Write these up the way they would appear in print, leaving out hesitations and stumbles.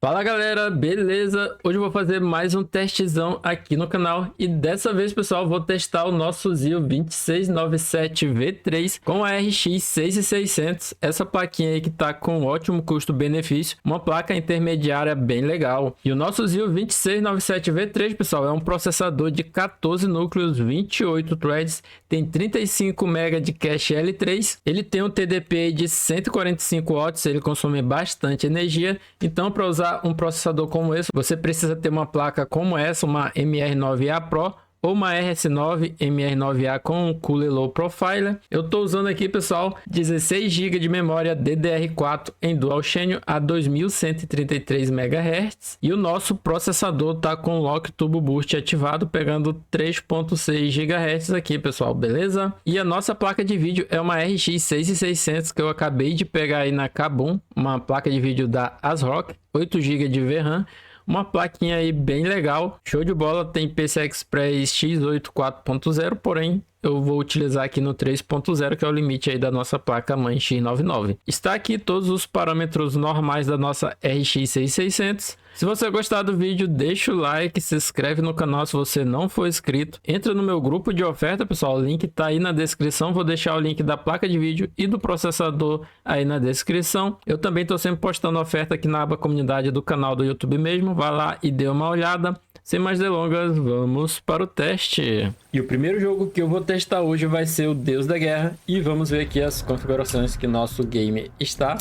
Fala galera, beleza? Hoje eu vou fazer mais um testzão aqui no canal e dessa vez, pessoal, vou testar o nosso Zio 2697V3 com a RX 6600, essa plaquinha aí que tá com ótimo custo-benefício, uma placa intermediária bem legal. E o nosso Zio 2697V3, pessoal, é um processador de 14 núcleos, 28 threads, tem 35 MB de cache L3, ele tem um TDP de 145 watts, ele consome bastante energia, então para usar um processador como esse, você precisa ter uma placa como essa, uma MR9A Pro ou uma RS9 MR9A com Cooler Low Profiler. Eu estou usando aqui, pessoal, 16 GB de memória DDR4 em Dual Channel a 2133 MHz e o nosso processador tá com Lock Turbo Boost ativado, pegando 3.6 GHz aqui, pessoal, beleza? E a nossa placa de vídeo é uma RX 6600 que eu acabei de pegar aí na Kabum, uma placa de vídeo da ASRock, 8 GB de VRAM. Uma plaquinha aí bem legal, show de bola, tem PCI Express X8 4.0, porém eu vou utilizar aqui no 3.0, que é o limite aí da nossa placa mãe X99. Está aqui todos os parâmetros normais da nossa RX 6600. Se você gostar do vídeo, deixa o like, se inscreve no canal se você não for inscrito. Entra no meu grupo de oferta, pessoal, o link tá aí na descrição. Vou deixar o link da placa de vídeo e do processador aí na descrição. Eu também tô sempre postando oferta aqui na aba comunidade do canal do YouTube mesmo. Vai lá e dê uma olhada. Sem mais delongas, vamos para o teste. E o primeiro jogo que eu vou testar hoje vai ser o Deus da Guerra. E vamos ver aqui as configurações que nosso game está.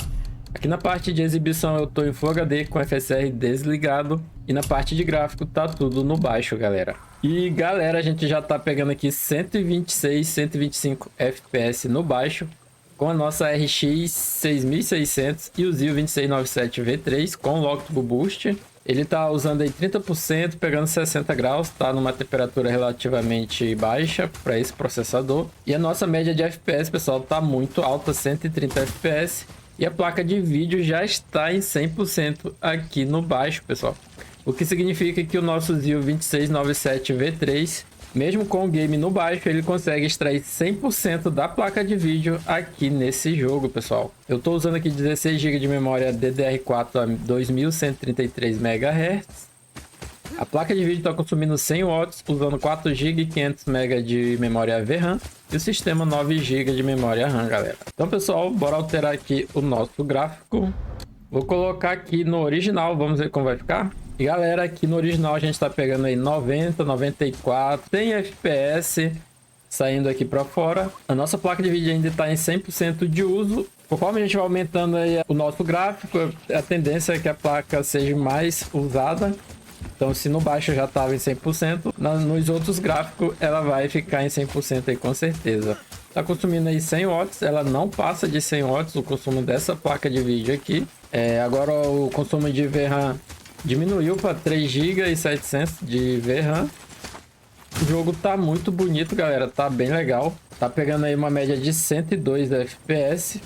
Aqui na parte de exibição eu estou em Full HD com FSR desligado. E na parte de gráfico tá tudo no baixo, galera. E galera, a gente já tá pegando aqui 126, 125 FPS no baixo, com a nossa RX 6600 e o Zio 2697V3 com Lock Turbo Boost. Ele tá usando aí 30%, pegando 60 graus, tá numa temperatura relativamente baixa para esse processador. E a nossa média de FPS, pessoal, tá muito alta, 130 FPS. E a placa de vídeo já está em 100% aqui no baixo, pessoal. O que significa que o nosso Zio 2697V3, mesmo com o game no baixo, ele consegue extrair 100% da placa de vídeo aqui nesse jogo, pessoal. Eu estou usando aqui 16 GB de memória DDR4 a 2133 MHz. A placa de vídeo está consumindo 100 watts, usando 4 GB e 500 MB de memória VRAM. E o sistema 9 GB de memória RAM, galera. Então, pessoal, bora alterar aqui o nosso gráfico. Vou colocar aqui no original, vamos ver como vai ficar. E galera, aqui no original a gente está pegando aí 90, 94, tem FPS saindo aqui para fora. A nossa placa de vídeo ainda está em 100% de uso. Conforme a gente vai aumentando aí o nosso gráfico, a tendência é que a placa seja mais usada. Então, se no baixo já estava em 100%, nos outros gráficos ela vai ficar em 100% aí com certeza. Está consumindo aí 100 watts, ela não passa de 100 watts o consumo dessa placa de vídeo aqui. Agora o consumo de VRAM diminuiu para 3 GB e 700 de VRAM. O jogo tá muito bonito, galera, tá bem legal. Tá pegando aí uma média de 102 FPS.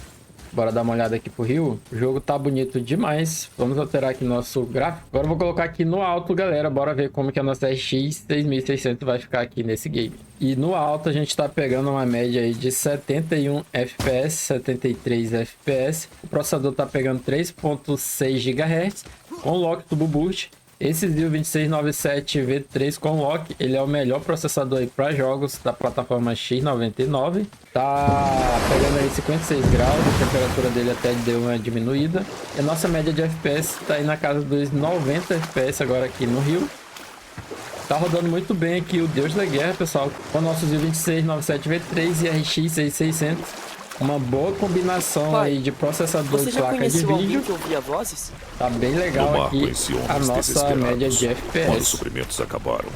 Bora dar uma olhada aqui pro Rio. O jogo tá bonito demais. Vamos alterar aqui nosso gráfico. Agora eu vou colocar aqui no alto, galera. Bora ver como que a nossa RX 6600 vai ficar aqui nesse game. E no alto a gente tá pegando uma média aí de 71 FPS, 73 FPS. O processador tá pegando 3.6 GHz com Lock Turbo Boost. Esse Zio 2697V3 com Lock, ele é o melhor processador aí para jogos da plataforma X99. Tá pegando aí 56 graus, a temperatura dele até deu uma diminuída. E a nossa média de FPS tá aí na casa dos 90 FPS agora aqui no Rio. Tá rodando muito bem aqui o Deus da Guerra, pessoal, com o nosso Zio 2697V3 e RX 6600. Uma boa combinação aí de processador e placa de vídeo. Que ouvia vozes? Tá bem legal aqui a nossa média de Quando os FPS. suprimentos acabaram,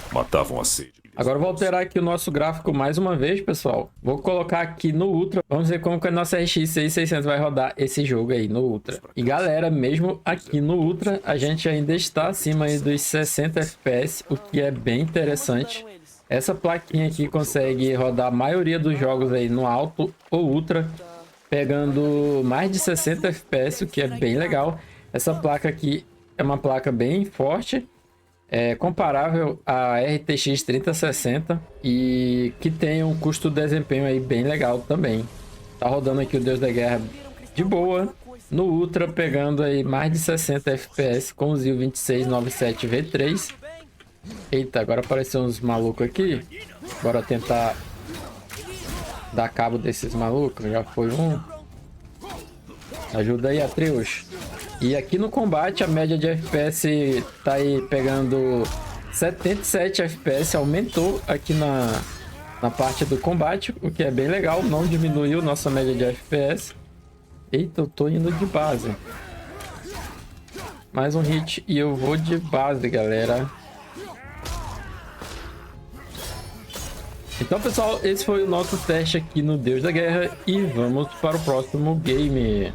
matavam a sede. Agora eu vou alterar aqui o nosso gráfico mais uma vez, pessoal. Vou colocar aqui no Ultra. Vamos ver como que a nossa RX 6600 vai rodar esse jogo aí no Ultra. E galera, mesmo aqui no Ultra, a gente ainda está acima aí dos 60 FPS, o que é bem interessante. Essa plaquinha aqui consegue rodar a maioria dos jogos aí no alto ou ultra, pegando mais de 60 FPS, o que é bem legal. Essa placa aqui é uma placa bem forte, comparável à RTX 3060 e que tem um custo-desempenho aí bem legal também. Tá rodando aqui o Deus da Guerra de boa. No Ultra, pegando aí mais de 60 FPS com o Zio 2697 V3. Eita, agora apareceu uns malucos aqui. Bora tentar dar cabo desses malucos. Já foi um. Ajuda aí, Atreus. E aqui no combate, a média de FPS tá aí pegando 77 FPS. Aumentou aqui na parte do combate, o que é bem legal. Não diminuiu nossa média de FPS. Eita, eu tô indo de base. Mais um hit e eu vou de base, galera. Então, pessoal, esse foi o nosso teste aqui no Deus da Guerra e vamos para o próximo game.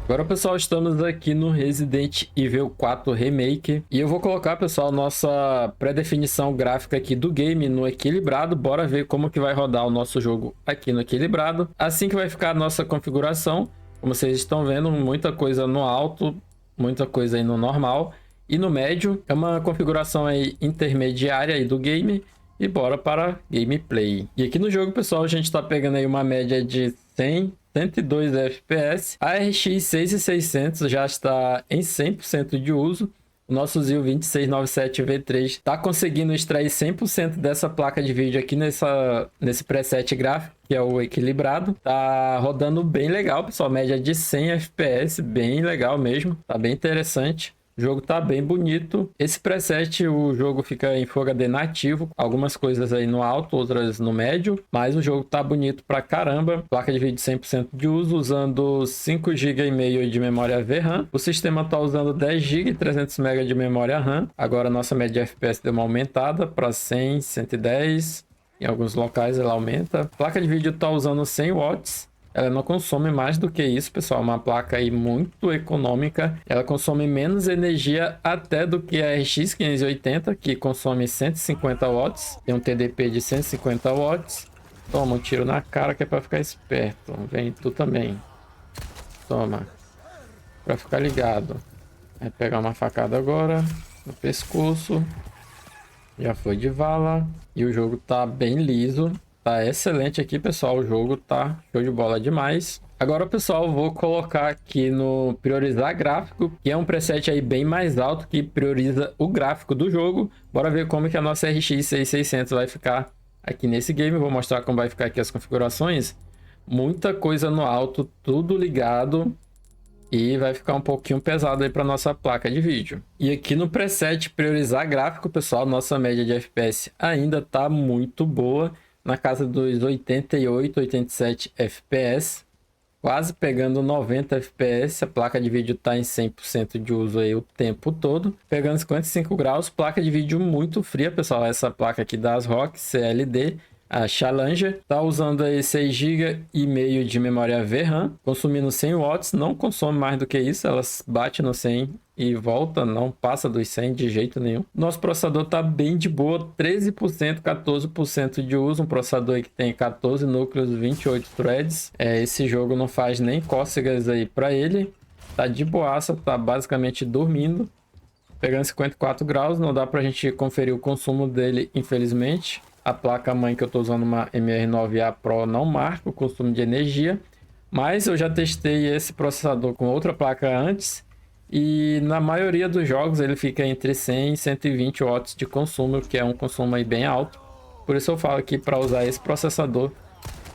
Agora, pessoal, estamos aqui no Resident Evil 4 Remake e eu vou colocar, pessoal, nossa pré-definição gráfica aqui do game no equilibrado. Bora ver como que vai rodar o nosso jogo aqui no equilibrado. Assim que vai ficar a nossa configuração. Como vocês estão vendo, muita coisa no alto, muita coisa aí no normal e no médio. É uma configuração aí intermediária aí do game. E bora para gameplay. E aqui no jogo, pessoal, a gente está pegando aí uma média de 102 FPS. A RX 6600 já está em 100% de uso. O nosso Zio 2697 V3 está conseguindo extrair 100% dessa placa de vídeo aqui nesse preset gráfico, que é o equilibrado. Tá rodando bem legal, pessoal. Média de 100 FPS, bem legal mesmo. Tá bem interessante. O jogo tá bem bonito. Esse preset, o jogo fica em Full HD nativo. Algumas coisas aí no alto, outras no médio. Mas o jogo tá bonito pra caramba. Placa de vídeo 100% de uso, usando 5 GB e meio de memória VRAM. O sistema tá usando 10 GB e 300 MB de memória RAM. Agora a nossa média de FPS deu uma aumentada para 100, 110. Em alguns locais ela aumenta. A placa de vídeo tá usando 100 watts. Ela não consome mais do que isso, pessoal. Uma placa aí muito econômica. Ela consome menos energia até do que a RX 580, que consome 150 watts. Tem um TDP de 150 watts. Toma um tiro na cara que é para ficar esperto. Vem tu também. Toma. Para ficar ligado. Vai pegar uma facada agora no pescoço. Já foi de vala. E o jogo tá bem liso. Tá excelente aqui, pessoal. O jogo tá show de bola demais. Agora, pessoal, vou colocar aqui no priorizar gráfico, que é um preset aí bem mais alto que prioriza o gráfico do jogo. Bora ver como que a nossa RX 6600 vai ficar aqui nesse game. Vou mostrar como vai ficar aqui as configurações. Muita coisa no alto, tudo ligado. E vai ficar um pouquinho pesado aí para nossa placa de vídeo. E aqui no preset priorizar gráfico, pessoal, nossa média de FPS ainda tá muito boa. Na casa dos 88, 87 FPS, quase pegando 90 FPS. A placa de vídeo está em 100% de uso aí o tempo todo, pegando 55 graus. Placa de vídeo muito fria, pessoal. Essa placa aqui da ASRock CLD, a Challenger, tá usando aí 6 GB e meio de memória VRAM, consumindo 100 watts. Não consome mais do que isso, ela bate no 100 e volta, não passa dos 100 de jeito nenhum. Nosso processador tá bem de boa, 13%, 14% de uso. Um processador que tem 14 núcleos, 28 threads. Esse jogo não faz nem cócegas aí para ele. Tá de boaça, tá basicamente dormindo. Pegando 54 graus, não dá pra gente conferir o consumo dele, infelizmente. A placa-mãe que eu tô usando, uma MR9A Pro, não marca o consumo de energia. Mas eu já testei esse processador com outra placa antes. E na maioria dos jogos ele fica entre 100 e 120 watts de consumo, que é um consumo aí bem alto. Por isso eu falo que para usar esse processador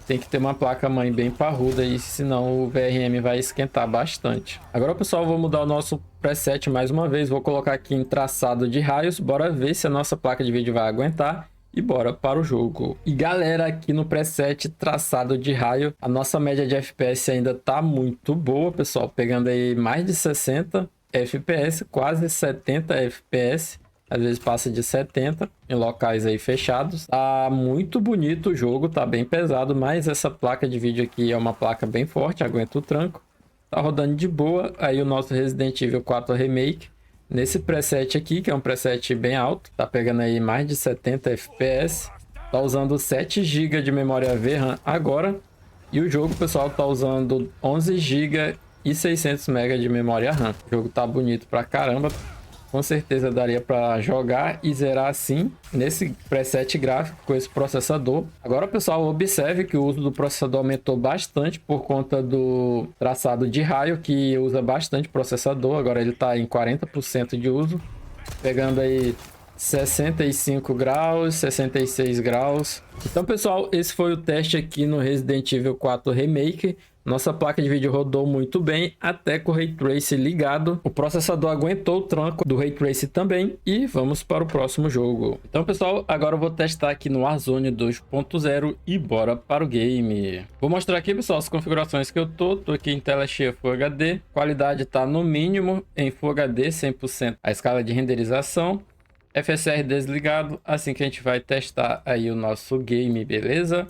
tem que ter uma placa-mãe bem parruda, e senão o VRM vai esquentar bastante. Agora, pessoal, vou mudar o nosso preset mais uma vez. Vou colocar aqui em traçado de raios. Bora ver se a nossa placa de vídeo vai aguentar. E bora para o jogo. E galera, aqui no preset traçado de raio, a nossa média de FPS ainda tá muito boa, pessoal. Pegando aí mais de 60 FPS, quase 70 FPS. Às vezes passa de 70 em locais aí fechados. Tá muito bonito o jogo, tá bem pesado, mas essa placa de vídeo aqui é uma placa bem forte, aguenta o tranco. Tá rodando de boa. Aí o nosso Resident Evil 4 Remake. Nesse preset aqui, que é um preset bem alto, tá pegando aí mais de 70 FPS, tá usando 7 GB de memória VRAM agora, e o jogo, pessoal, tá usando 11 GB e 600 MB de memória RAM. O jogo tá bonito pra caramba, com certeza daria para jogar e zerar assim, nesse preset gráfico com esse processador. Agora, pessoal, observe que o uso do processador aumentou bastante por conta do traçado de raio, que usa bastante processador. Agora ele está em 40% de uso, pegando aí 65 graus, 66 graus. Então, pessoal, esse foi o teste aqui no Resident Evil 4 Remake. Nossa placa de vídeo rodou muito bem, até com o Ray Tracing ligado. O processador aguentou o tranco do Ray Tracing também. E vamos para o próximo jogo. Então, pessoal, agora eu vou testar aqui no Warzone 2.0 e bora para o game. Vou mostrar aqui, pessoal, as configurações que eu tô aqui em tela cheia Full HD. Qualidade tá no mínimo em Full HD, 100% a escala de renderização. FSR desligado, assim que a gente vai testar aí o nosso game, beleza?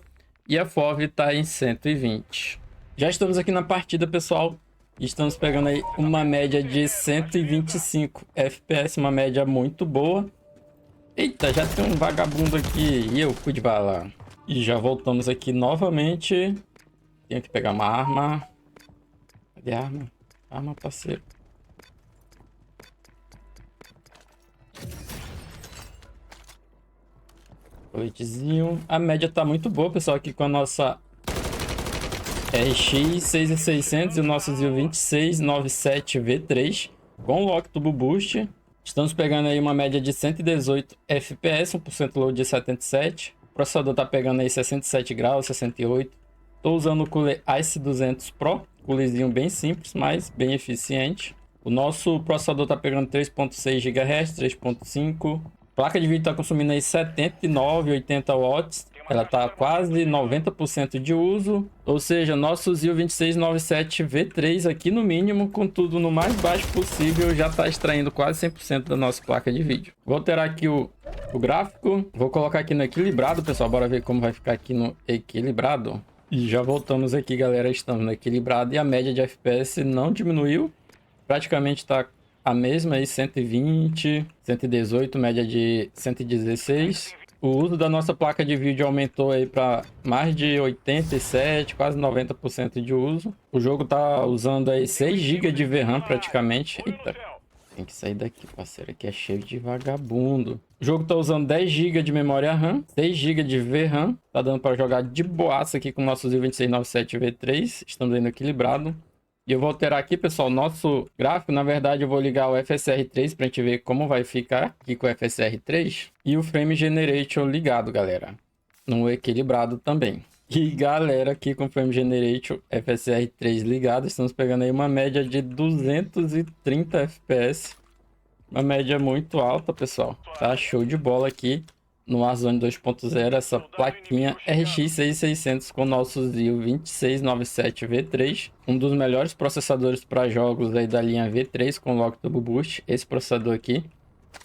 E a FOV tá em 120. Já estamos aqui na partida, pessoal. Estamos pegando aí uma média de 125 FPS, uma média muito boa. Eita, já tem um vagabundo aqui e eu fui de bala. E já voltamos aqui novamente. Tenho que pegar uma arma. Cadê a arma? Arma, parceiro. Coletezinho. A média tá muito boa, pessoal, aqui com a nossa RX 6600 e o nosso Zil 2697 V3 com Lock Turbo Boost. Estamos pegando aí uma média de 118 FPS, 1% load de 77. O processador tá pegando aí 67 graus, 68. Tô usando o cooler Ice 200 Pro, coolerzinho bem simples, mas bem eficiente. O nosso processador tá pegando 3.6 GHz, 3.5. Placa de vídeo tá consumindo aí 79, 80 watts. Ela tá quase 90% de uso, ou seja, nosso Zil 2697 V3 aqui no mínimo, com tudo no mais baixo possível, já tá extraindo quase 100% da nossa placa de vídeo. Vou alterar aqui o gráfico, vou colocar aqui no equilibrado, pessoal, bora ver como vai ficar aqui no equilibrado. E já voltamos aqui, galera, estamos no equilibrado e a média de FPS não diminuiu, praticamente tá a mesma aí, 120, 118, média de 116. O uso da nossa placa de vídeo aumentou aí para mais de 87, quase 90% de uso. O jogo tá usando aí 6 GB de VRAM praticamente. Eita, tem que sair daqui, parceiro, aqui é cheio de vagabundo. O jogo tá usando 10 GB de memória RAM, 6 GB de VRAM. Tá dando para jogar de boaça aqui com o nosso Zil 2697 V3. Estamos aí no equilibrado. E eu vou alterar aqui, pessoal, nosso gráfico. Na verdade, eu vou ligar o FSR 3 para a gente ver como vai ficar aqui com o FSR 3. E o Frame Generation ligado, galera. No equilibrado também. E, galera, aqui com o Frame Generation FSR 3 ligado, estamos pegando aí uma média de 230 FPS. Uma média muito alta, pessoal. Tá show de bola aqui no Warzone 2.0, essa plaquinha RX 6600 com nosso Zil 2697 V3, um dos melhores processadores para jogos aí da linha V3 com Lock Turbo Boost, esse processador aqui.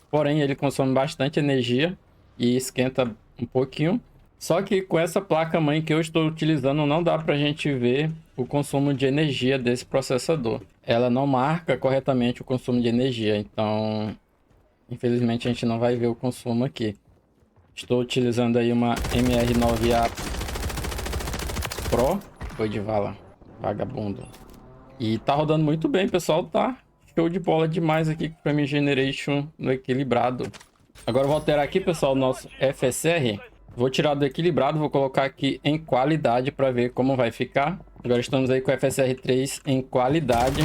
Porém, ele consome bastante energia e esquenta um pouquinho. Só que com essa placa-mãe que eu estou utilizando, não dá para a gente ver o consumo de energia desse processador. Ela não marca corretamente o consumo de energia, então infelizmente a gente não vai ver o consumo aqui. Estou utilizando aí uma MR9A Pro. Foi de vala, vagabundo. E tá rodando muito bem, pessoal. Tá show de bola demais aqui com o Frame Generation no equilibrado. Agora eu vou alterar aqui, pessoal, o nosso FSR. Vou tirar do equilibrado, vou colocar aqui em qualidade para ver como vai ficar. Agora estamos aí com o FSR 3 em qualidade.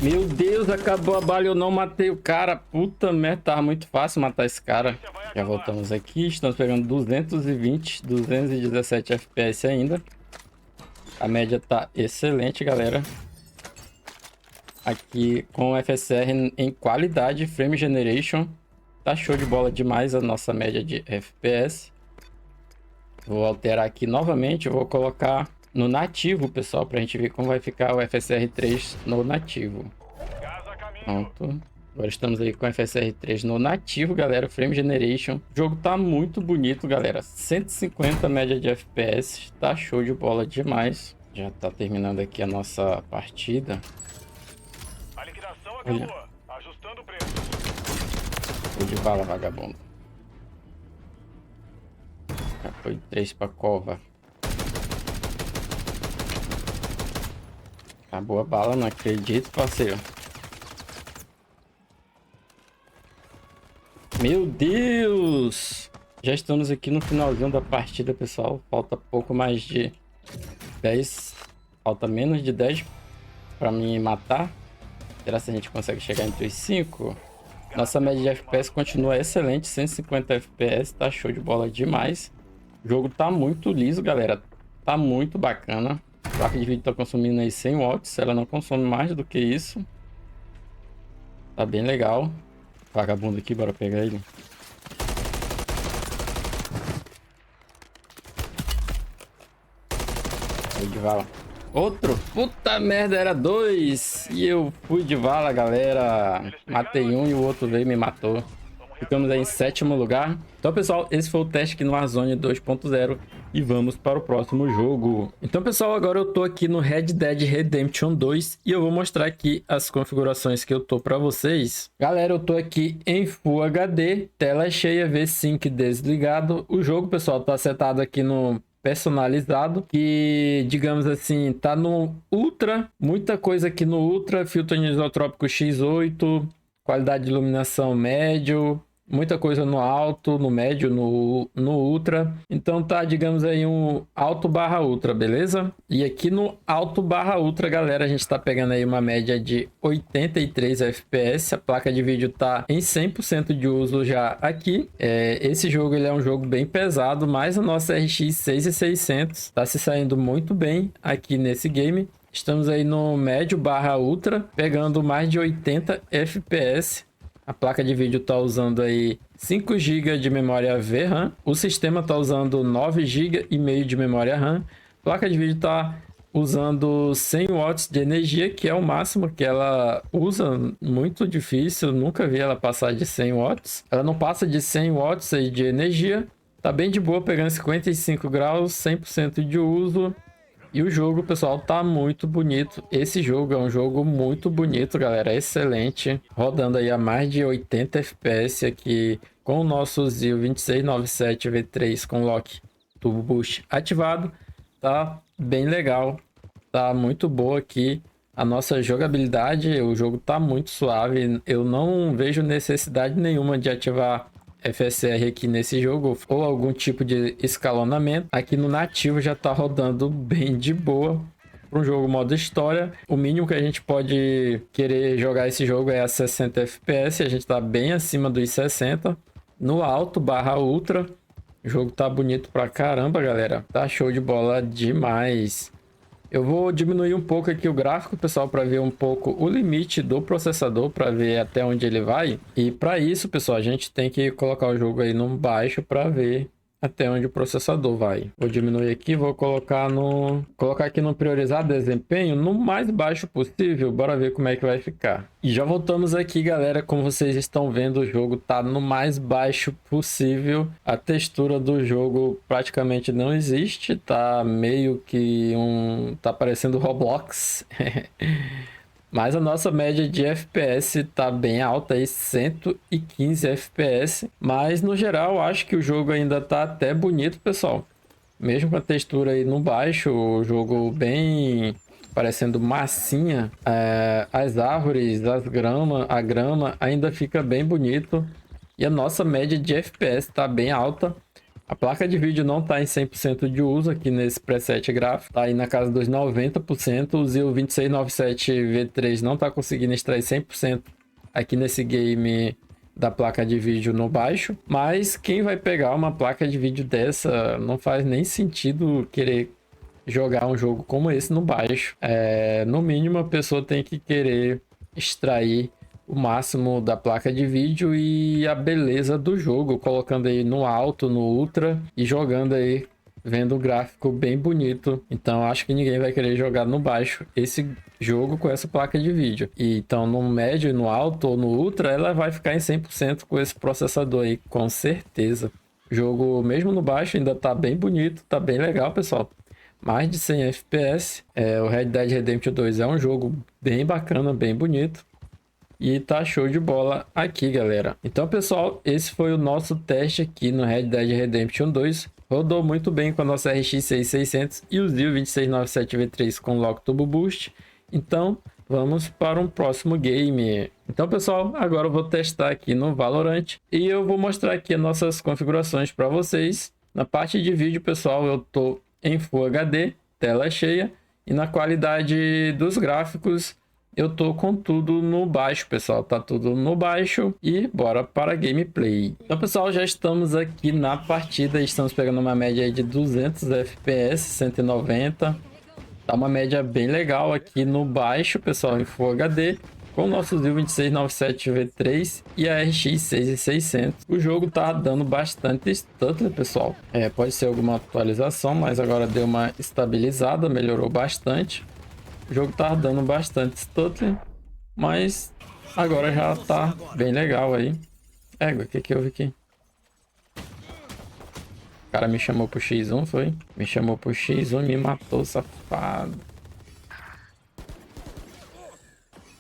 Meu Deus, acabou a bala, eu não matei o cara. Puta merda, tava muito fácil matar esse cara. Já voltamos aqui, estamos pegando 220, 217 FPS ainda. A média tá excelente, galera. Aqui com o FSR em qualidade, Frame Generation. Tá show de bola demais a nossa média de FPS. Vou alterar aqui novamente, eu vou colocar no nativo, pessoal, pra gente ver como vai ficar o FSR 3 no nativo. Pronto. Agora estamos aí com o FSR 3 no nativo, galera. Frame Generation. O jogo tá muito bonito, galera. 150 média de FPS. Tá show de bola demais. Já tá terminando aqui a nossa partida. A liquidação acabou. Olha. Ajustando o preço. Show de bala, vagabundo. Já foi 3 pra cova. Acabou a bala, não acredito, parceiro. Meu Deus! Já estamos aqui no finalzinho da partida, pessoal. Falta pouco mais de 10. Falta menos de 10 para me matar. Será que a gente consegue chegar entre os 5? Nossa média de FPS continua excelente, 150 FPS, tá show de bola demais. O jogo tá muito liso, galera. Tá muito bacana. A placa de vídeo tá consumindo aí 100 watts, ela não consome mais do que isso. Tá bem legal. Vagabundo aqui, bora pegar ele. Fui de vala. Outro? Puta merda, era 2. E eu fui de vala, galera. Matei um e o outro veio e me matou. Ficamos aí em 7º lugar. Então, pessoal, esse foi o teste aqui no Warzone 2.0. E vamos para o próximo jogo. Então, pessoal, agora eu tô aqui no Red Dead Redemption 2. E eu vou mostrar aqui as configurações que eu tô para vocês. Galera, eu tô aqui em Full HD. Tela cheia, V-Sync desligado. O jogo, pessoal, tá setado aqui no personalizado, que digamos assim tá no Ultra, muita coisa aqui no Ultra, filtro anisotrópico X8, qualidade de iluminação médio, muita coisa no alto, no médio, no Ultra. Então tá, digamos aí, um alto barra Ultra, beleza? E aqui no alto barra Ultra, galera, a gente tá pegando aí uma média de 83 FPS. A placa de vídeo tá em 100% de uso já aqui. Esse jogo ele é um jogo bem pesado, mas a nossa RX 6600 tá se saindo muito bem aqui nesse game. Estamos aí no médio barra Ultra, pegando mais de 80 FPS. A placa de vídeo está usando aí 5 GB de memória VRAM. O sistema está usando 9,5 GB de memória RAM. A placa de vídeo está usando 100 watts de energia, que é o máximo que ela usa. Muito difícil, nunca vi ela passar de 100 watts. Ela não passa de 100 watts aí de energia. Tá bem de boa, pegando 55 graus, 100% de uso. E o jogo, pessoal, tá muito bonito. Esse jogo é um jogo muito bonito, galera. Excelente. Rodando aí a mais de 80 FPS aqui com o nosso ZIL 2697 V3 com lock Turbo Boost ativado. Tá bem legal. Tá muito boa aqui a nossa jogabilidade. O jogo tá muito suave. Eu não vejo necessidade nenhuma de ativar FSR aqui nesse jogo ou algum tipo de escalonamento. Aqui no nativo já tá rodando bem de boa. Para um jogo modo história, o mínimo que a gente pode querer jogar esse jogo é a 60 FPS. A gente tá bem acima dos 60. No alto barra Ultra, o jogo tá bonito pra caramba, galera. Tá show de bola demais. Eu vou diminuir um pouco aqui o gráfico, pessoal, para ver um pouco o limite do processador, para ver até onde ele vai. E para isso, pessoal, a gente tem que colocar o jogo aí no baixo para ver até onde o processador vai. Vou diminuir aqui, vou colocar aqui no priorizar desempenho no mais baixo possível. Bora ver como é que vai ficar. E já voltamos aqui, galera. Como vocês estão vendo, o jogo tá no mais baixo possível. A textura do jogo praticamente não existe. Tá meio que tá parecendo Roblox. Mas a nossa média de FPS tá bem alta aí, 115 FPS. Mas no geral, acho que o jogo ainda tá até bonito, pessoal. Mesmo com a textura aí no baixo, o jogo bem parecendo massinha. As árvores, a grama ainda fica bem bonito. E a nossa média de FPS tá bem alta. A placa de vídeo não está em 100% de uso aqui nesse preset gráfico, está aí na casa dos 90%. O ZIL 2697 V3 não está conseguindo extrair 100% aqui nesse game da placa de vídeo no baixo. Mas quem vai pegar uma placa de vídeo dessa, não faz nem sentido querer jogar um jogo como esse no baixo. No mínimo a pessoa tem que querer extrair o máximo da placa de vídeo e a beleza do jogo, colocando aí no alto, no ultra e jogando aí, vendo o gráfico bem bonito. Então acho que ninguém vai querer jogar no baixo esse jogo com essa placa de vídeo. E então no médio, no alto ou no ultra, ela vai ficar em 100% com esse processador aí, com certeza. O jogo mesmo no baixo ainda tá bem bonito, tá bem legal, pessoal. Mais de 100 FPS. O Red Dead Redemption 2 é um jogo bem bacana, bem bonito. E tá show de bola aqui, galera. Então, pessoal, esse foi o nosso teste aqui no Red Dead Redemption 2. Rodou muito bem com a nossa RX 6600 e o ZIL 2697 V3 com lock Turbo Boost. Então, vamos para um próximo game. Então, pessoal, agora eu vou testar aqui no Valorant e eu vou mostrar aqui as nossas configurações para vocês. Na parte de vídeo, pessoal, eu tô em Full HD, tela cheia, e na qualidade dos gráficos eu tô com tudo no baixo, pessoal. Tá tudo no baixo e bora para a gameplay. Então, pessoal, já estamos aqui na partida. Estamos pegando uma média aí de 200 FPS, 190. Tá uma média bem legal aqui no baixo, pessoal, em Full HD. Com o nosso ZIL 2697V3 e a RX 6600. O jogo tá dando bastante stutter, pessoal. Pode ser alguma atualização, mas agora deu uma estabilizada, melhorou bastante. O jogo tá dando bastante stutter, mas agora já tá bem legal aí. O que houve aqui? O cara me chamou pro X1, foi? Me chamou pro X1 e me matou, safado.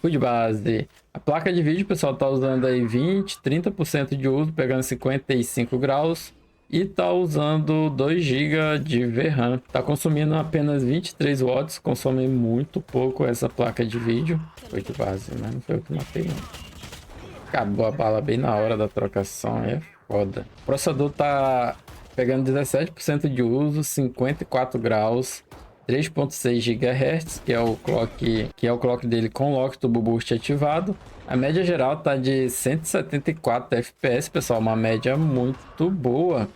Fui de base. A placa de vídeo, pessoal, tá usando aí 20, 30% de uso, pegando 55 graus. E tá usando 2 GB de VRAM. Tá consumindo apenas 23 watts, consome muito pouco essa placa de vídeo. Foi de base, mas não foi eu que matei, não. Acabou a bala bem na hora da trocação, é foda. O processador tá pegando 17% de uso, 54 graus. 3.6 GHz, que é o clock dele com lock turbo boost ativado. A média geral tá de 174 FPS, pessoal, uma média muito boa.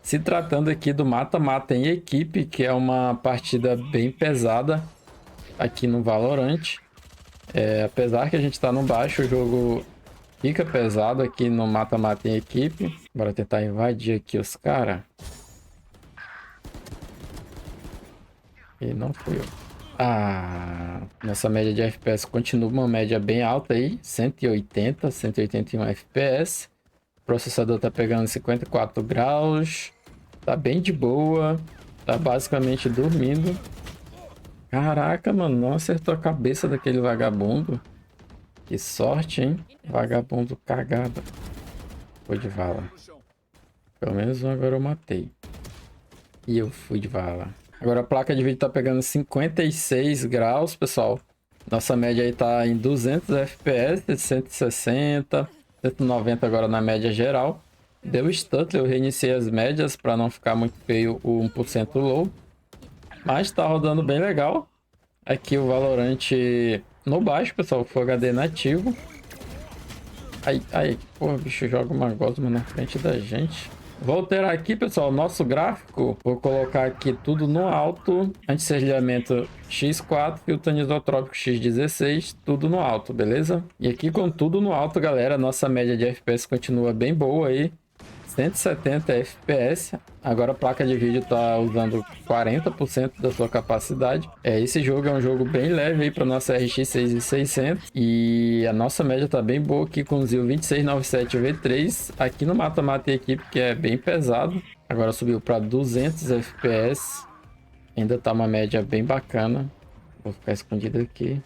Se tratando aqui do mata-mata em equipe, que é uma partida bem pesada aqui no Valorant. Apesar que a gente tá no baixo, o jogo fica pesado aqui no mata-mata em equipe. Bora tentar invadir aqui os caras. E não fui eu. Nossa média de FPS continua uma média bem alta aí. 180, 181 FPS. O processador tá pegando 54 graus. Tá bem de boa. Tá basicamente dormindo. Caraca, mano. Não acertou a cabeça daquele vagabundo. Que sorte, hein? Vagabundo cagado. Foi de vala. Pelo menos um agora eu matei. E eu fui de vala. Agora a placa de vídeo tá pegando 56 graus, pessoal. Nossa média aí tá em 200 FPS, 160, 190 agora na média geral. Deu stutter, eu reiniciei as médias para não ficar muito feio o 1% low. Mas tá rodando bem legal. Aqui o Valorant no baixo, pessoal, Full HD nativo. Ai, porra, o bicho joga uma gosma na frente da gente. Vou alterar aqui, pessoal, o nosso gráfico. Vou colocar aqui tudo no alto. Anti-serrilhamento X4, filtro anisotrópico X16, tudo no alto, beleza? E aqui com tudo no alto, galera, nossa média de FPS continua bem boa aí. 170 FPS. Agora a placa de vídeo tá usando 40% da sua capacidade. Esse jogo é um jogo bem leve aí para nossa RX 6600 e a nossa média tá bem boa aqui com o ZIL 2697V3 aqui no mata-mata e equipe, que é bem pesado. Agora subiu para 200 FPS. Ainda tá uma média bem bacana. Vou ficar escondido aqui.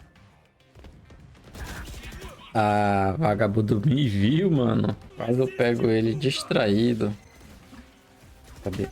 Vagabundo me viu, mano. Mas eu pego ele distraído. Cadê?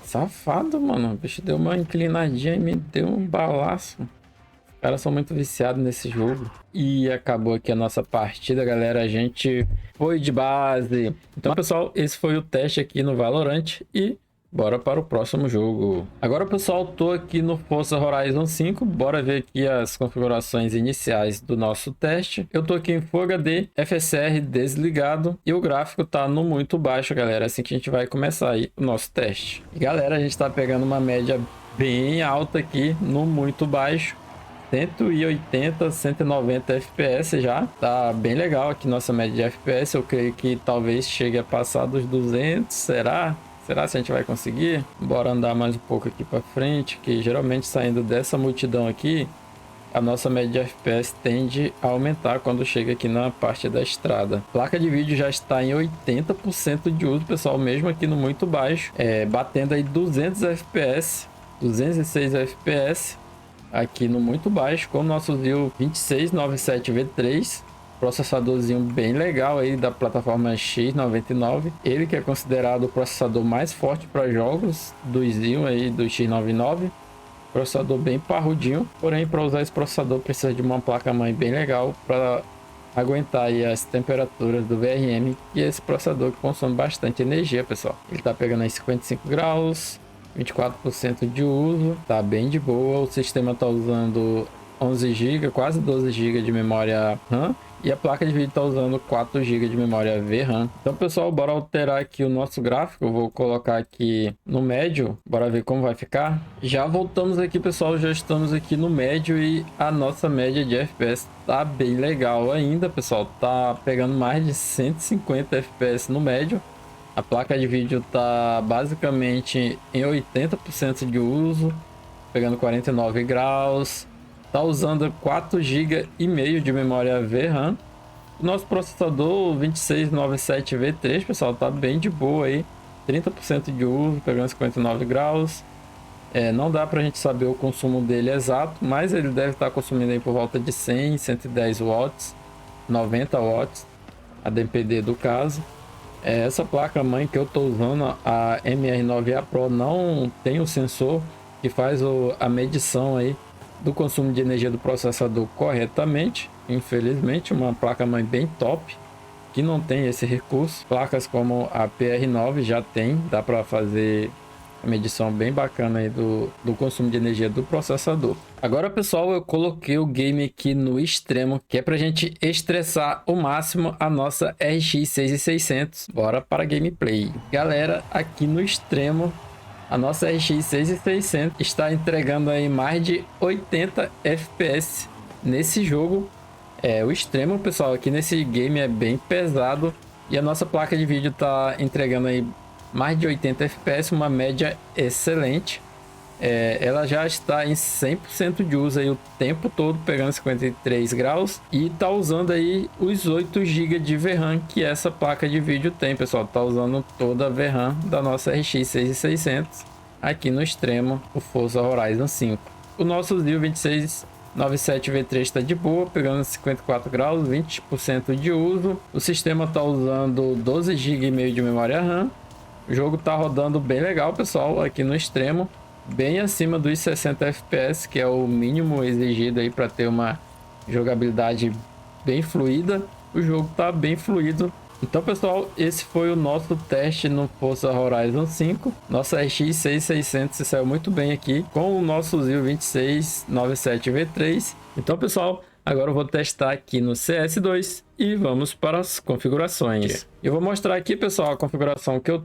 Safado, mano. O bicho deu uma inclinadinha e me deu um balaço. Os caras são muito viciados nesse jogo. E acabou aqui a nossa partida, galera. A gente foi de base. Então, pessoal, esse foi o teste aqui no Valorant. E bora para o próximo jogo. Agora, pessoal, tô aqui no Forza Horizon 5. Bora ver aqui as configurações iniciais do nosso teste. Eu tô aqui em Full HD, FSR desligado e o gráfico tá no muito baixo, galera. Assim que a gente vai começar aí o nosso teste. E, galera, a gente tá pegando uma média bem alta aqui no muito baixo. 180, 190 FPS já. Tá bem legal aqui nossa média de FPS. Eu creio que talvez chegue a passar dos 200, será? Será que a gente vai conseguir? Bora andar mais um pouco aqui para frente, que geralmente saindo dessa multidão aqui, a nossa média de FPS tende a aumentar quando chega aqui na parte da estrada. A placa de vídeo já está em 80% de uso, pessoal, mesmo aqui no muito baixo, batendo aí 200 FPS, 206 FPS, aqui no muito baixo, com o nosso ZIL 2697V3. Processadorzinho bem legal aí da plataforma X99, ele que é considerado o processador mais forte para jogos do ZIL aí do X99. Processador bem parrudinho, porém para usar esse processador precisa de uma placa-mãe bem legal para aguentar aí as temperaturas do VRM, e esse processador que consome bastante energia, pessoal. Ele tá pegando aí 55 graus, 24% de uso, tá bem de boa. O sistema tá usando 11 GB, quase 12 GB de memória RAM, e a placa de vídeo está usando 4 GB de memória VRAM. Então, pessoal, bora alterar aqui o nosso gráfico. Eu vou colocar aqui no médio, bora ver como vai ficar. Já voltamos aqui, pessoal, já estamos aqui no médio e a nossa média de FPS tá bem legal ainda, pessoal. Tá pegando mais de 150 FPS no médio. A placa de vídeo tá basicamente em 80% de uso, pegando 49 graus. Tá usando 4 GB e meio de memória VRAM. O nosso processador 2697V3, pessoal, tá bem de boa aí. 30% de uso, pegando 59 graus. Não dá pra gente saber o consumo dele exato, mas ele deve estar consumindo aí por volta de 100, 110 watts, 90 watts, a depender do caso. Essa placa mãe que eu tô usando, a MR9A Pro, não tem o sensor que faz a medição aí do consumo de energia do processador corretamente. Infelizmente, uma placa-mãe bem top que não tem esse recurso. Placas como a PR9 já tem, dá para fazer a medição bem bacana aí do consumo de energia do processador. Agora, pessoal, eu coloquei o game aqui no extremo, que é para a gente estressar o máximo a nossa RX 6600. Bora para a gameplay. Galera, aqui no extremo, a nossa RX 6600 está entregando aí mais de 80 FPS nesse jogo. O extremo, pessoal, aqui nesse game é bem pesado. E a nossa placa de vídeo está entregando aí mais de 80 FPS, uma média excelente. Ela já está em 100% de uso aí o tempo todo, pegando 53 graus. E está usando aí os 8 GB de VRAM que essa placa de vídeo tem, pessoal. Está usando toda a VRAM da nossa RX 6600 aqui no extremo, o Forza Horizon 5. O nosso Zio 2697V3 está de boa, pegando 54 graus, 20% de uso. O sistema está usando 12 GB e meio de memória RAM. O jogo está rodando bem legal, pessoal, aqui no extremo, bem acima dos 60 FPS, que é o mínimo exigido aí para ter uma jogabilidade bem fluida. O jogo está bem fluido. Então, pessoal, esse foi o nosso teste no Forza Horizon 5. Nossa RX 6600 se saiu muito bem aqui com o nosso Zio 2697V3. Então, pessoal, agora eu vou testar aqui no CS2 e vamos para as configurações. Eu vou mostrar aqui, pessoal, a configuração que eu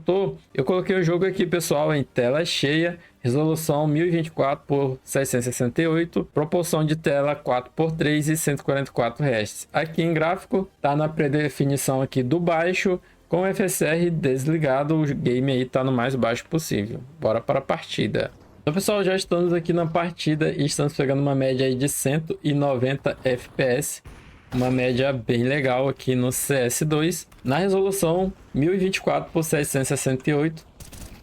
coloquei o jogo aqui, pessoal, em tela cheia, resolução 1024 por 668, proporção de tela 4:3 e 144 Hz. Aqui em gráfico, tá na predefinição aqui do baixo, com o FSR desligado, o game aí tá no mais baixo possível. Bora para a partida. Então, pessoal, já estamos aqui na partida e estamos pegando uma média aí de 190 FPS. Uma média bem legal aqui no CS2. Na resolução 1024 por 668.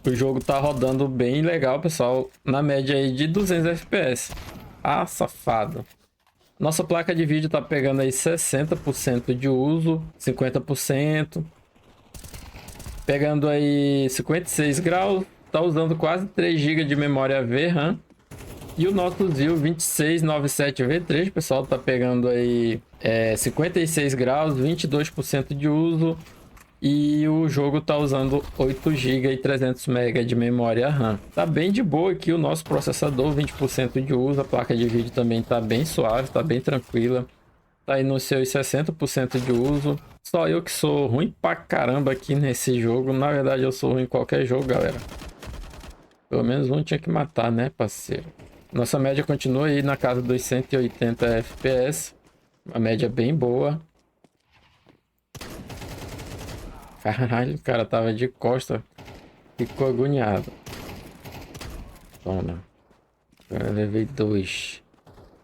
O jogo tá rodando bem legal, pessoal. Na média aí de 200 FPS. Ah, safado. Nossa placa de vídeo tá pegando aí 60% de uso. 50%. Pegando aí 56 graus. Tá usando quase 3 GB de memória VRAM. E o nosso Zio 2697V3, pessoal, tá pegando aí 56 graus, 22% de uso. E o jogo tá usando 8 GB e 300 MB de memória RAM. Tá bem de boa aqui o nosso processador, 20% de uso. A placa de vídeo também tá bem suave, tá bem tranquila. Tá aí nos seus 60% de uso. Só eu que sou ruim pra caramba aqui nesse jogo. Na verdade, eu sou ruim em qualquer jogo, galera. Pelo menos um tinha que matar, né, parceiro? Nossa média continua aí na casa dos 180 FPS. Uma média bem boa. Caralho, o cara tava de costa. Ficou agoniado. Toma. Eu levei dois.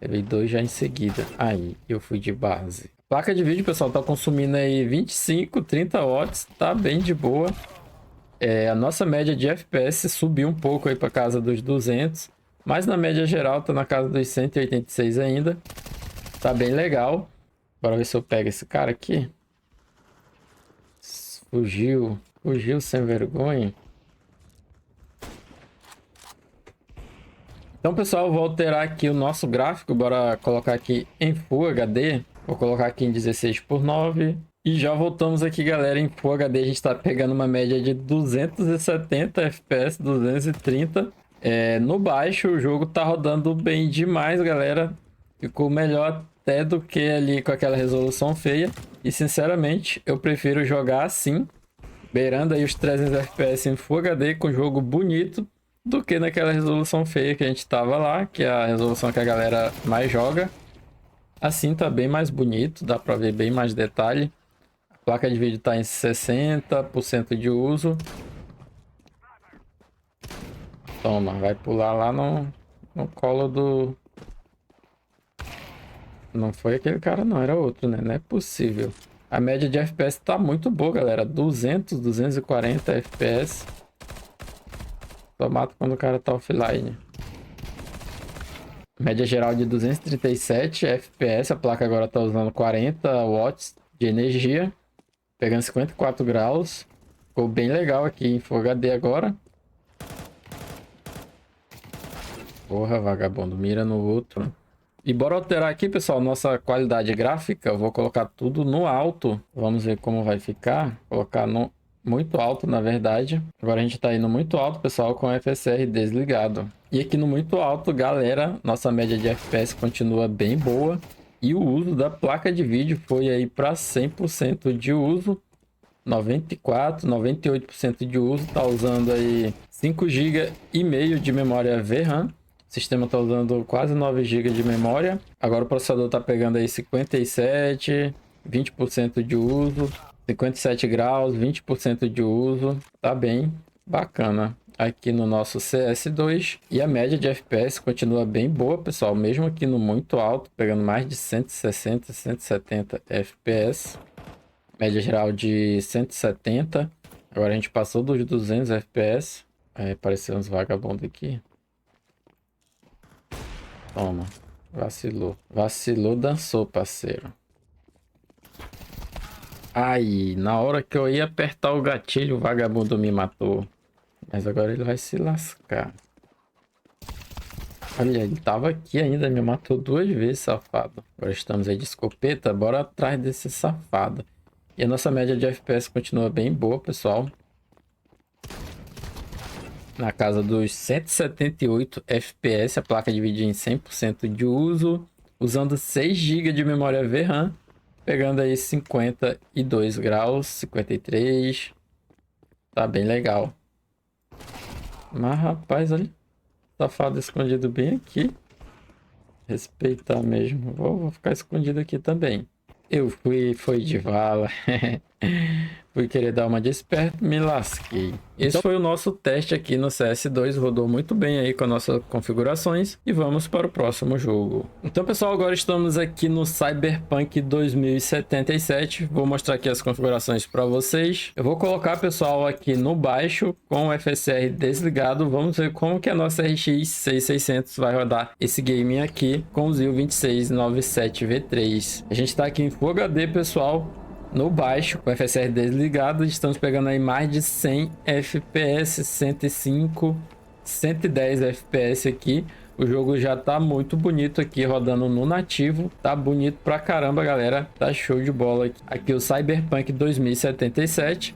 Levei dois já em seguida. Aí, eu fui de base. Placa de vídeo, pessoal, tá consumindo aí 25, 30 watts. Tá bem de boa. A nossa média de FPS subiu um pouco aí para casa dos 200. Mas na média geral tá na casa dos 186 ainda. Tá bem legal. Bora ver se eu pego esse cara aqui. Fugiu. Fugiu sem vergonha. Então, pessoal, eu vou alterar aqui o nosso gráfico. Bora colocar aqui em Full HD. Vou colocar aqui em 16:9. E já voltamos aqui, galera. Em Full HD a gente tá pegando uma média de 270 FPS, 230. No baixo o jogo tá rodando bem demais, galera. Ficou melhor até do que ali com aquela resolução feia. E sinceramente, eu prefiro jogar assim, beirando aí os 300 FPS em Full HD com jogo bonito, do que naquela resolução feia que a gente tava lá, que é a resolução que a galera mais joga. Assim tá bem mais bonito, dá pra ver bem mais detalhe. A placa de vídeo tá em 60% de uso. Toma, vai pular lá no colo do... Não foi aquele cara não, era outro, né? Não é possível. A média de FPS tá muito boa, galera. 200, 240 FPS. Só mata quando o cara tá offline. Média geral de 237 FPS. A placa agora tá usando 40 watts de energia. Pegando 54 graus. Ficou bem legal aqui em Full HD agora. Porra, vagabundo. Mira no outro. E bora alterar aqui, pessoal, nossa qualidade gráfica. Eu vou colocar tudo no alto. Vamos ver como vai ficar. Colocar no muito alto, na verdade. Agora a gente tá indo muito alto, pessoal, com o FSR desligado. E aqui no muito alto, galera, nossa média de FPS continua bem boa. E o uso da placa de vídeo foi aí para 100% de uso. 94, 98% de uso. Tá usando aí 5 GB e meio de memória VRAM. O sistema está usando quase 9 GB de memória. Agora o processador está pegando aí 57, 20% de uso. 57 graus, 20% de uso. Tá bem bacana aqui no nosso CS2. E a média de FPS continua bem boa, pessoal. Mesmo aqui no muito alto, pegando mais de 160, 170 FPS. Média geral de 170. Agora a gente passou dos 200 FPS. Aí apareceu uns vagabundos aqui. Toma. Vacilou. Vacilou, dançou, parceiro. Aí, na hora que eu ia apertar o gatilho, o vagabundo me matou. Mas agora ele vai se lascar. Olha, ele tava aqui ainda, me matou 2 vezes, safado. Agora estamos aí de escopeta, bora atrás desse safado. E a nossa média de FPS continua bem boa, pessoal. Na casa dos 178 FPS, a placa de vídeo em 100% de uso, usando 6 GB de memória VRAM, pegando aí 52 graus, 53, tá bem legal. Mas rapaz, olha, safado escondido bem aqui, respeitar mesmo, vou ficar escondido aqui também. Eu foi de vala. Fui querer dar uma de esperto, me lasquei. Esse foi o nosso teste aqui no CS2. Rodou muito bem aí com as nossas configurações. E vamos para o próximo jogo. Então, pessoal, agora estamos aqui no Cyberpunk 2077. Vou mostrar aqui as configurações para vocês. Eu vou colocar, pessoal, aqui no baixo com o FSR desligado. Vamos ver como que a nossa RX 6600 vai rodar esse game aqui com o ZIL 2697V3. A gente está aqui em Full HD, pessoal. No baixo, com o FSR desligado, estamos pegando aí mais de 100 FPS, 105, 110 FPS aqui. O jogo já tá muito bonito aqui, rodando no nativo. Tá bonito pra caramba, galera. Tá show de bola aqui. Aqui o Cyberpunk 2077.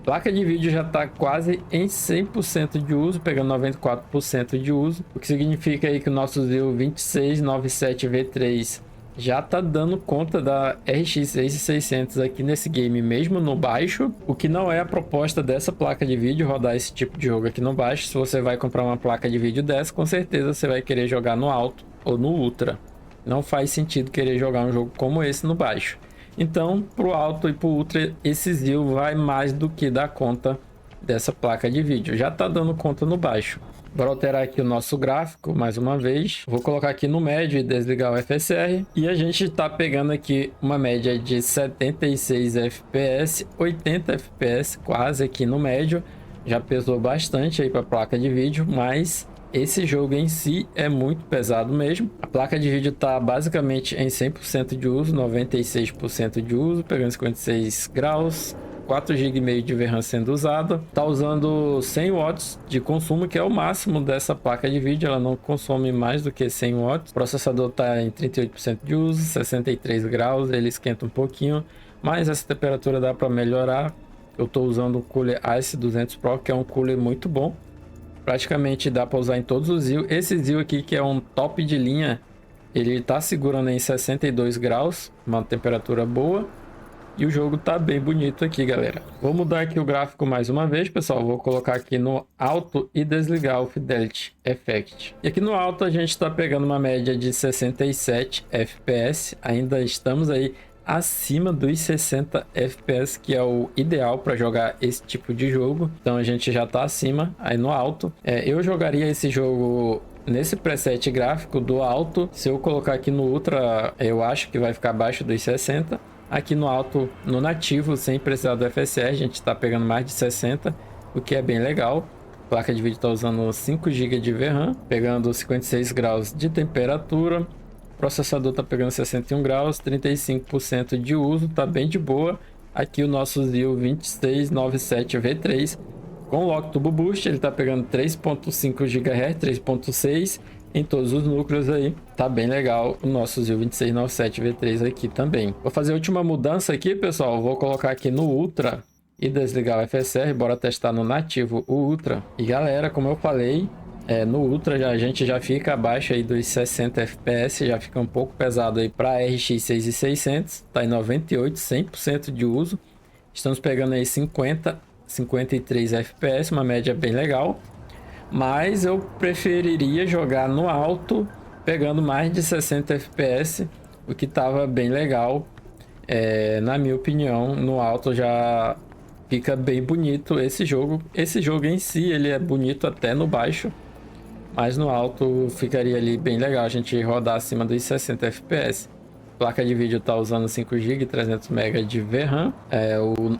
Placa de vídeo já tá quase em 100% de uso, pegando 94% de uso. O que significa aí que o nosso ZIL 2697V3 já tá dando conta da RX 6600 aqui nesse game, mesmo no baixo, o que não é a proposta dessa placa de vídeo, rodar esse tipo de jogo aqui no baixo. Se você vai comprar uma placa de vídeo dessa, com certeza você vai querer jogar no alto ou no ultra. Não faz sentido querer jogar um jogo como esse no baixo. Então, pro alto e pro ultra, esse ZIL vai mais do que dar conta dessa placa de vídeo. Já tá dando conta no baixo. Bora alterar aqui o nosso gráfico mais uma vez. Vou colocar aqui no médio e desligar o FSR. E a gente tá pegando aqui uma média de 76 FPS, 80 FPS quase aqui no médio. Já pesou bastante aí para a placa de vídeo, mas esse jogo em si é muito pesado mesmo. A placa de vídeo tá basicamente em 100% de uso, 96% de uso, pegando 56 graus. 4 GB e meio de VRAM sendo usada. Tá usando 100 watts de consumo, que é o máximo dessa placa de vídeo. Ela não consome mais do que 100 watts. O processador tá em 38% de uso, 63 graus, ele esquenta um pouquinho, mas essa temperatura dá para melhorar. Eu tô usando o cooler Ice 200 Pro, que é um cooler muito bom. Praticamente dá para usar em todos os ZIL. Esse ZIL aqui, que é um top de linha, ele tá segurando em 62 graus, uma temperatura boa. E o jogo tá bem bonito aqui, galera. Vou mudar aqui o gráfico mais uma vez, pessoal. Vou colocar aqui no alto e desligar o Fidelity Effect. E aqui no alto a gente tá pegando uma média de 67 FPS. Ainda estamos aí acima dos 60 FPS, que é o ideal para jogar esse tipo de jogo. Então a gente já tá acima aí no alto. Eu jogaria esse jogo nesse preset gráfico do alto. Se eu colocar aqui no Ultra, eu acho que vai ficar abaixo dos 60. Aqui no alto, no nativo, sem precisar do FSR, a gente está pegando mais de 60, o que é bem legal. A placa de vídeo está usando 5 GB de VRAM, pegando 56 graus de temperatura. O processador está pegando 61 graus, 35% de uso, tá bem de boa. Aqui o nosso ZIL 2697V3 com Lock Turbo Boost, ele está pegando 3.5 GHz, 3.6 em todos os núcleos aí. Tá bem legal o nosso ZIL 2697V3 aqui também. Vou fazer a última mudança aqui, pessoal. Vou colocar aqui no Ultra e desligar o FSR. Bora testar no nativo o Ultra. E galera, como eu falei, no Ultra a gente já fica abaixo aí dos 60 FPS. Já fica um pouco pesado aí para RX 6600. Tá em 98, 100% de uso. Estamos pegando aí 50, 53 FPS, uma média bem legal. Mas eu preferiria jogar no alto, pegando mais de 60 FPS, o que tava bem legal. Na minha opinião, no alto já fica bem bonito esse jogo. Esse jogo em si, ele é bonito até no baixo, mas no alto ficaria ali bem legal a gente rodar acima dos 60 FPS. A placa de vídeo está usando 5 GB e 300 MB de VRAM.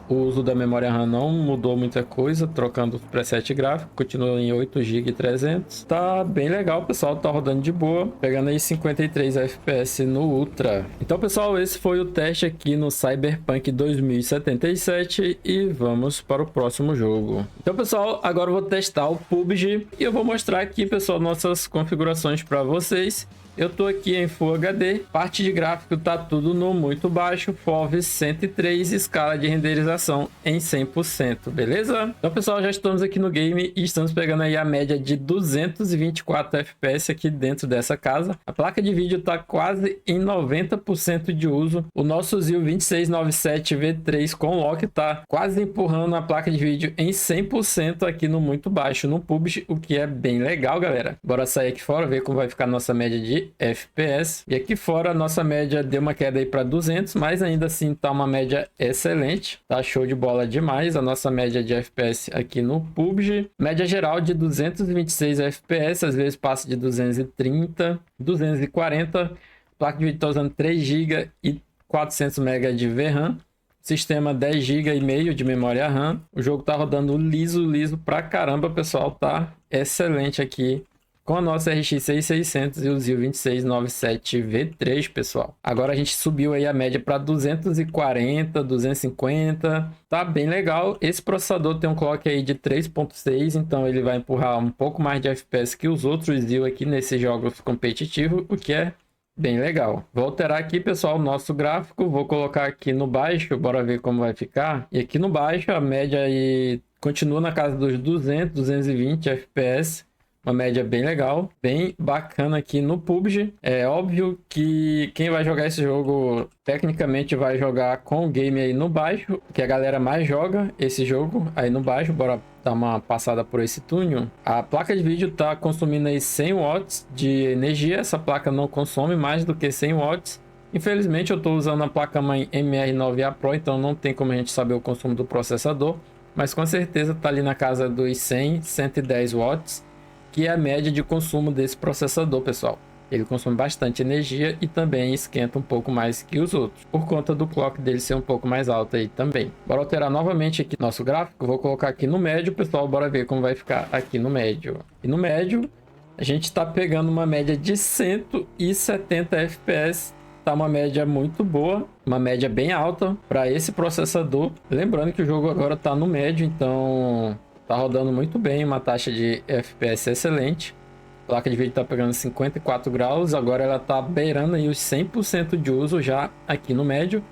O uso da memória RAM não mudou muita coisa, trocando o preset gráfico, continua em 8 GB e 300. Tá bem legal, pessoal, tá rodando de boa, pegando aí 53 FPS no Ultra. Então, pessoal, esse foi o teste aqui no Cyberpunk 2077 e vamos para o próximo jogo. Então, pessoal, agora eu vou testar o PUBG e eu vou mostrar aqui, pessoal, nossas configurações para vocês. Eu tô aqui em Full HD, parte de gráfico tá tudo no muito baixo, FOV 103, escala de renderização em 100%, beleza? Então, pessoal, já estamos aqui no game e estamos pegando aí a média de 224 FPS aqui dentro dessa casa. A placa de vídeo tá quase em 90% de uso. O nosso ZIL 2697V3 com lock tá quase empurrando a placa de vídeo em 100% aqui no muito baixo, no PUBG, o que é bem legal, galera. Bora sair aqui fora, ver como vai ficar a nossa média de FPS. E aqui fora a nossa média deu uma queda aí para 200, mas ainda assim tá uma média excelente, tá show de bola demais a nossa média de FPS aqui no PUBG. Média geral de 226 FPS, às vezes passa de 230, 240. Placa de vídeo tá usando 3 GB e 400 MB de VRAM. Sistema 10 GB e meio de memória RAM. O jogo tá rodando liso pra caramba, pessoal, tá excelente aqui com a nossa RX 6600 e o ZIL 2697V3, pessoal. Agora a gente subiu aí a média para 240, 250. Tá bem legal. Esse processador tem um clock aí de 3.6, então ele vai empurrar um pouco mais de FPS que os outros ZIL aqui nesses jogos competitivos, o que é bem legal. Vou alterar aqui, pessoal, o nosso gráfico. Vou colocar aqui no baixo, bora ver como vai ficar. E aqui no baixo a média aí continua na casa dos 200, 220 FPS. Uma média bem legal, bem bacana aqui no PUBG. É óbvio que quem vai jogar esse jogo, tecnicamente vai jogar com o game aí no baixo, que a galera mais joga esse jogo aí no baixo. Bora dar uma passada por esse túnel. A placa de vídeo tá consumindo aí 100 watts de energia. Essa placa não consome mais do que 100 watts. Infelizmente eu estou usando a placa-mãe MR9A Pro, então não tem como a gente saber o consumo do processador. Mas com certeza tá ali na casa dos 100, 110 watts. Que é a média de consumo desse processador, pessoal. Ele consome bastante energia e também esquenta um pouco mais que os outros, por conta do clock dele ser um pouco mais alto aí também. Bora alterar novamente aqui nosso gráfico. Vou colocar aqui no médio, pessoal. Bora ver como vai ficar aqui no médio. E no médio, a gente está pegando uma média de 170 FPS tá uma média muito boa, uma média bem alta para esse processador. Lembrando que o jogo agora tá no médio, então tá rodando muito bem, uma taxa de FPS excelente. A placa de vídeo tá pegando 54 graus, agora ela tá beirando aí os 100% de uso já aqui no médio.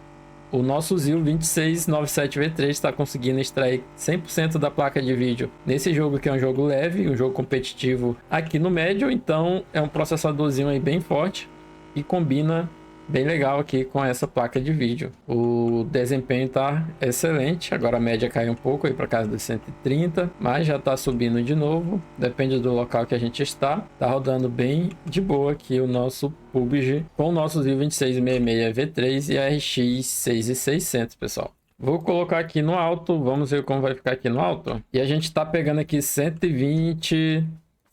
O nosso Zio 2697V3 está conseguindo extrair 100% da placa de vídeo nesse jogo, que é um jogo leve, um jogo competitivo aqui no médio. Então é um processadorzinho aí bem forte e combina bem legal aqui com essa placa de vídeo. O desempenho tá excelente. Agora a média caiu um pouco aí para casa dos 130, mas já tá subindo de novo. Depende do local que a gente está. Tá rodando bem de boa aqui o nosso PUBG com o nosso Zio 2666V3 e a RX 6600, pessoal. Vou colocar aqui no alto, vamos ver como vai ficar aqui no alto. E a gente tá pegando aqui 120,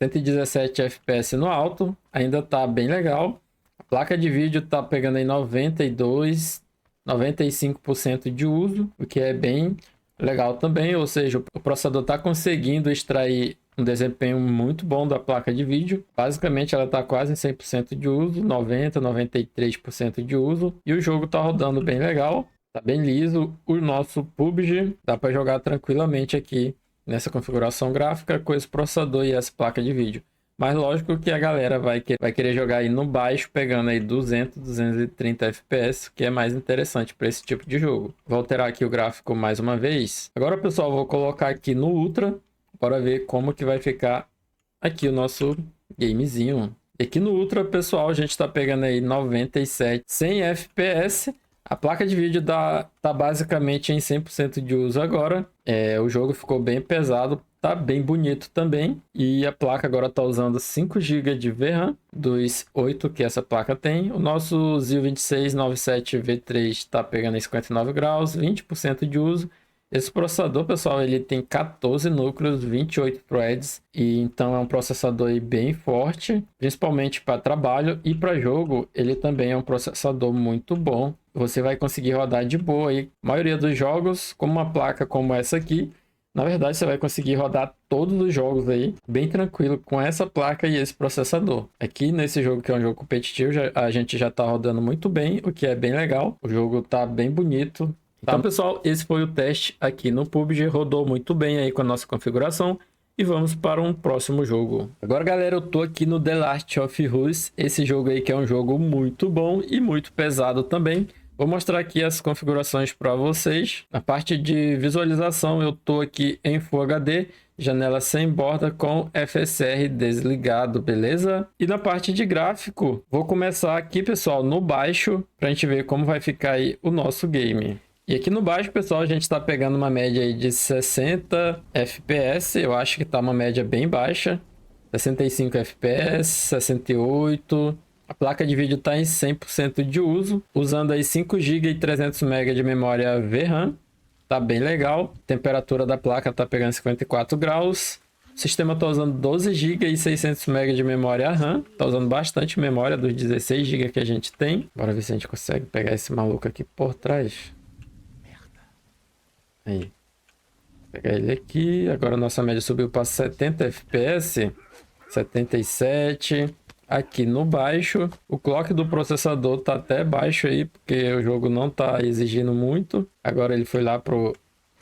117 FPS no alto, ainda tá bem legal. A placa de vídeo tá pegando aí 92, 95% de uso, o que é bem legal também, ou seja, o processador tá conseguindo extrair um desempenho muito bom da placa de vídeo. Basicamente ela tá quase em 100% de uso, 90, 93% de uso, e o jogo tá rodando bem legal, tá bem liso. O nosso PUBG dá para jogar tranquilamente aqui nessa configuração gráfica com esse processador e essa placa de vídeo. Mas lógico que a galera vai querer jogar aí no baixo, pegando aí 200, 230 FPS, que é mais interessante para esse tipo de jogo. Vou alterar aqui o gráfico mais uma vez. Agora, pessoal, vou colocar aqui no Ultra, para ver como que vai ficar aqui o nosso gamezinho. E aqui no Ultra, pessoal, a gente está pegando aí 97, 100 FPS. A placa de vídeo tá basicamente em 100% de uso agora. O jogo ficou bem pesado. Tá bem bonito também. E a placa agora tá usando 5 GB de VRAM dos 8 que essa placa tem. O nosso Zio 2697V3 tá pegando em 59 graus, 20% de uso. Esse processador, pessoal, ele tem 14 núcleos, 28 threads. E então é um processador aí bem forte, principalmente para trabalho e para jogo. Ele também é um processador muito bom. Você vai conseguir rodar de boa aí. A maioria dos jogos, como uma placa como essa aqui, na verdade, você vai conseguir rodar todos os jogos aí bem tranquilo com essa placa e esse processador. Aqui nesse jogo, que é um jogo competitivo, a gente já tá rodando muito bem, o que é bem legal. O jogo tá bem bonito. Então, pessoal, esse foi o teste aqui no PUBG. Rodou muito bem aí com a nossa configuração. E vamos para um próximo jogo. Agora, galera, eu tô aqui no The Last of Us. Esse jogo aí que é um jogo muito bom e muito pesado também. Vou mostrar aqui as configurações para vocês. Na parte de visualização, eu tô aqui em Full HD, janela sem borda com FSR desligado, beleza? E na parte de gráfico, vou começar aqui, pessoal, no baixo, para a gente ver como vai ficar aí o nosso game. E aqui no baixo, pessoal, a gente está pegando uma média aí de 60 FPS. Eu acho que tá uma média bem baixa. 65 FPS, 68. A placa de vídeo está em 100% de uso, usando aí 5 GB e 300 MB de memória VRAM. Tá bem legal. A temperatura da placa tá pegando 54 graus. O sistema tá usando 12 GB e 600 MB de memória RAM. Tá usando bastante memória dos 16 GB que a gente tem. Bora ver se a gente consegue pegar esse maluco aqui por trás. Merda. Aí. Vou pegar ele aqui. Agora a nossa média subiu para 70 FPS. 77. Aqui no baixo, o clock do processador tá até baixo aí, porque o jogo não tá exigindo muito. Agora ele foi lá pro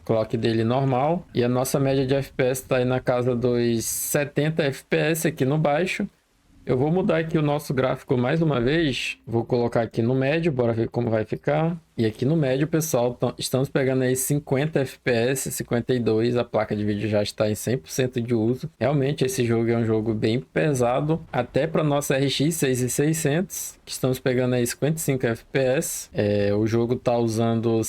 clock dele normal. E a nossa média de FPS tá aí na casa dos 70 FPS aqui no baixo. Eu vou mudar aqui o nosso gráfico mais uma vez. Vou colocar aqui no médio, bora ver como vai ficar. E aqui no médio, pessoal, estamos pegando aí 50 FPS, 52. A placa de vídeo já está em 100% de uso. Realmente esse jogo é um jogo bem pesado. Até para nossa RX 6600, que estamos pegando aí 55 FPS. O jogo está usando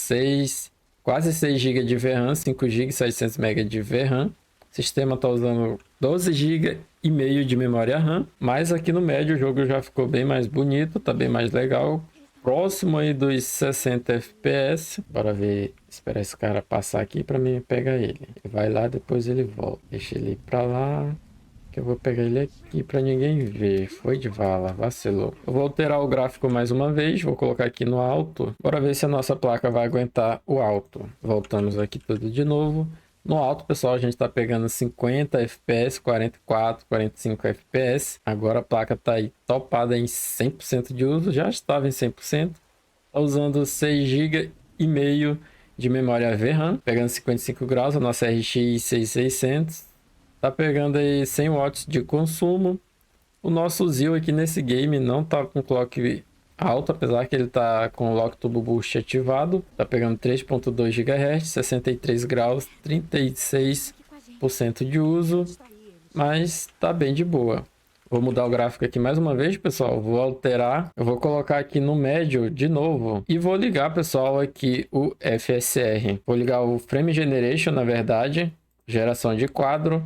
quase 6 GB de VRAM, 5 GB e 700 MB de VRAM. O sistema está usando 12 GB e meio de memória RAM, mas aqui no médio o jogo já ficou bem mais bonito, tá bem mais legal, próximo aí dos 60 FPS. Bora ver, esperar esse cara passar aqui para mim pegar ele. Ele vai lá, depois ele volta. Deixa ele ir para lá, que eu vou pegar ele aqui para ninguém ver. Foi de vala, vacilou. Eu vou alterar o gráfico mais uma vez, vou colocar aqui no alto. Bora ver se a nossa placa vai aguentar o alto. Voltamos aqui tudo de novo. No alto, pessoal, a gente está pegando 50 FPS, 44, 45 FPS. Agora a placa está aí topada em 100% de uso, já estava em 100%. Está usando 6 GB e meio de memória VRAM, pegando 55 graus, a nossa RX 6600. Está pegando aí 100 watts de consumo. O nosso Zio aqui nesse game não está com clock alto, apesar que ele tá com o Lock Turbo Boost ativado. Tá pegando 3.2 GHz, 63 graus, 36% de uso, mas tá bem de boa. Vou mudar o gráfico aqui mais uma vez, pessoal. Vou alterar. Eu vou colocar aqui no médio de novo. E vou ligar, pessoal, aqui o FSR. Vou ligar o Frame Generation, na verdade. Geração de quadro.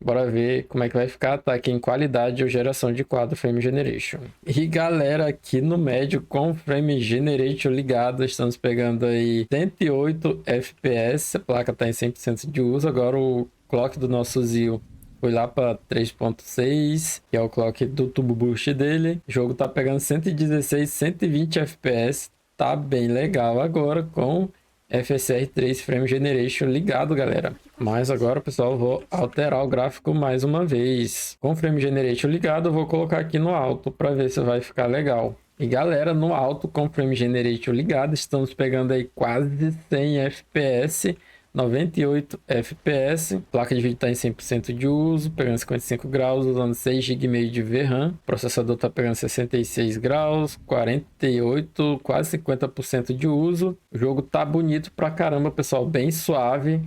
Bora ver como é que vai ficar. Tá aqui em qualidade ou geração de quadro Frame Generation. E galera, aqui no médio com o Frame Generation ligado, estamos pegando aí 108 FPS. A placa tá em 100% de uso. Agora o clock do nosso Zio foi lá para 3.6, que é o clock do Turbo Boost dele. O jogo tá pegando 116, 120 FPS. Tá bem legal agora com FSR 3 Frame Generation ligado, galera. Mas agora, pessoal, vou alterar o gráfico mais uma vez. Com o Frame Generation ligado, eu vou colocar aqui no alto para ver se vai ficar legal. E galera, no alto com o Frame Generation ligado, estamos pegando aí quase 100 FPS. 98 FPS, placa de vídeo está em 100% de uso, pegando 55 graus, usando 6 GB de VRAM, o processador está pegando 66 graus, 48, quase 50% de uso. O jogo tá bonito pra caramba, pessoal, bem suave.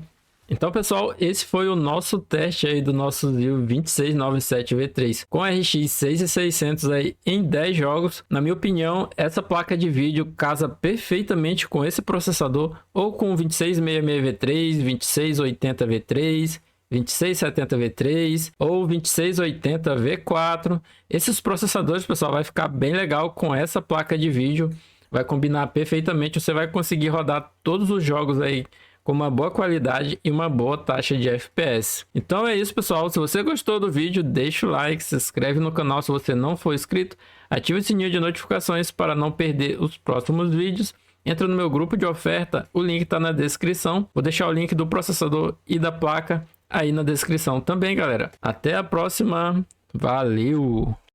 Então, pessoal, esse foi o nosso teste aí do nosso Zio 2697 V3 com RX 6600 aí em 10 jogos. Na minha opinião, essa placa de vídeo casa perfeitamente com esse processador ou com 2666 V3, 2680 V3, 2670 V3 ou 2680 V4. Esses processadores, pessoal, vai ficar bem legal com essa placa de vídeo. Vai combinar perfeitamente, você vai conseguir rodar todos os jogos aí com uma boa qualidade e uma boa taxa de FPS. Então é isso, pessoal. Se você gostou do vídeo, deixa o like, se inscreve no canal se você não for inscrito, ative o sininho de notificações para não perder os próximos vídeos. Entra no meu grupo de oferta, o link está na descrição. Vou deixar o link do processador e da placa aí na descrição também, galera. Até a próxima. Valeu!